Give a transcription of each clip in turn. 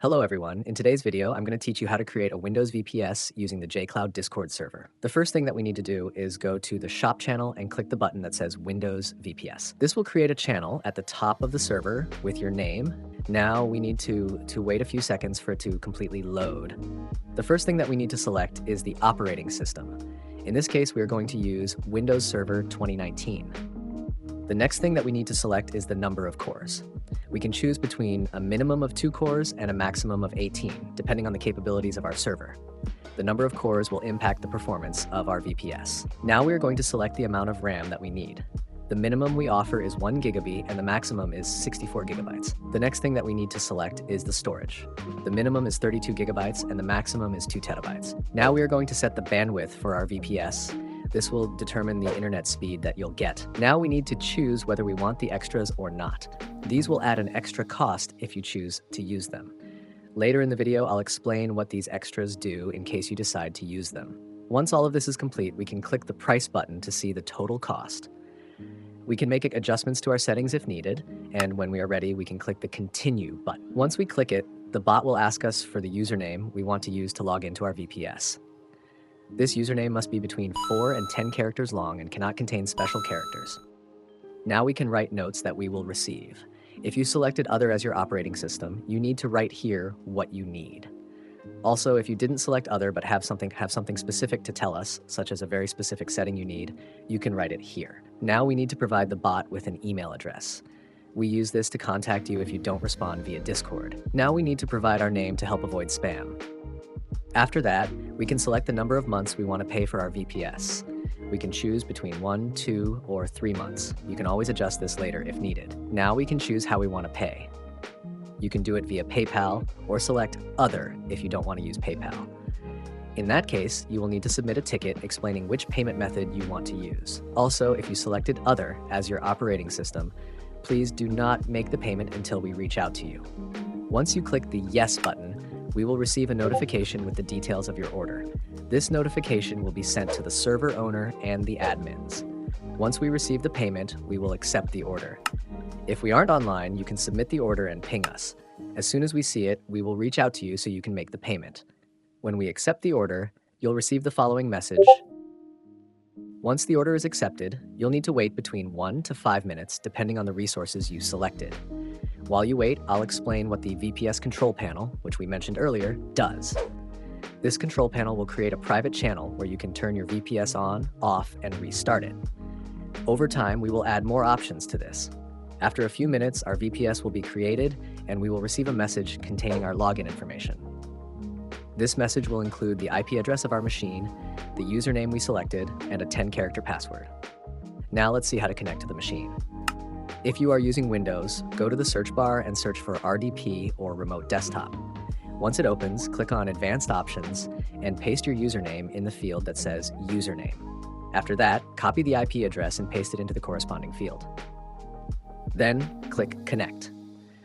Hello everyone. In today's video, I'm going to teach you how to create a Windows VPS using the JCloud Discord server. The first thing that we need to do is go to the shop channel and click the button that says Windows VPS. This will create a channel at the top of the server with your name. Now we need to wait a few seconds for it to completely load. The first thing that we need to select is the operating system. In this case, we are going to use Windows Server 2019. The next thing that we need to select is the number of cores. We can choose between a minimum of 2 cores and a maximum of 18, depending on the capabilities of our server. The number of cores will impact the performance of our VPS. Now we are going to select the amount of RAM that we need. The minimum we offer is 1 GB and the maximum is 64 GB. The next thing that we need to select is the storage. The minimum is 32 GB and the maximum is 2 TB. Now we are going to set the bandwidth for our VPS. This will determine the internet speed that you'll get. Now we need to choose whether we want the extras or not. These will add an extra cost if you choose to use them. Later in the video, I'll explain what these extras do in case you decide to use them. Once all of this is complete, we can click the price button to see the total cost. We can make adjustments to our settings if needed, and when we are ready, we can click the Continue button. Once we click it, the bot will ask us for the username we want to use to log into our VPS. This username must be between 4 and 10 characters long and cannot contain special characters. Now we can write notes that we will receive. If you selected Other as your operating system, you need to write here what you need. Also, if you didn't select Other but have something specific to tell us, such as a very specific setting you need, you can write it here. Now we need to provide the bot with an email address. We use this to contact you if you don't respond via Discord. Now we need to provide our name to help avoid spam. After that, we can select the number of months we want to pay for our VPS. We can choose between 1, 2, or 3 months. You can always adjust this later if needed. Now we can choose how we want to pay. You can do it via PayPal or select Other if you don't want to use PayPal. In that case, you will need to submit a ticket explaining which payment method you want to use. Also, if you selected Other as your operating system, please do not make the payment until we reach out to you. Once you click the Yes button, we will receive a notification with the details of your order. This notification will be sent to the server owner and the admins. Once we receive the payment, we will accept the order. If we aren't online, you can submit the order and ping us. As soon as we see it, we will reach out to you so you can make the payment. When we accept the order, you'll receive the following message. Once the order is accepted, you'll need to wait between 1 to 5 minutes depending on the resources you selected. While you wait, I'll explain what the VPS control panel, which we mentioned earlier, does. This control panel will create a private channel where you can turn your VPS on, off, and restart it. Over time, we will add more options to this. After a few minutes, our VPS will be created, and we will receive a message containing our login information. This message will include the IP address of our machine, the username we selected, and a 10-character password. Now let's see how to connect to the machine. If you are using Windows, go to the search bar and search for RDP or Remote Desktop. Once it opens, click on Advanced Options and paste your username in the field that says Username. After that, copy the IP address and paste it into the corresponding field. Then, click Connect.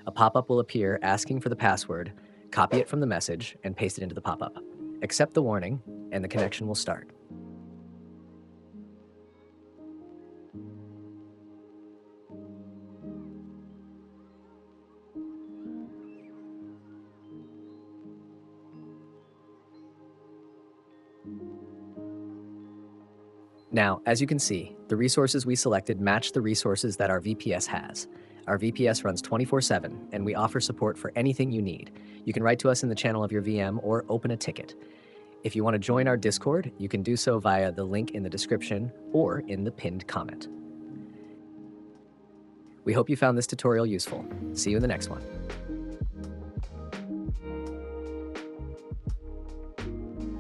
A pop-up will appear asking for the password, copy it from the message, and paste it into the pop-up. Accept the warning, and the connection will start. Now, as you can see, the resources we selected match the resources that our VPS has. Our VPS runs 24/7, and we offer support for anything you need. You can write to us in the channel of your VM or open a ticket. If you want to join our Discord, you can do so via the link in the description or in the pinned comment. We hope you found this tutorial useful. See you in the next one.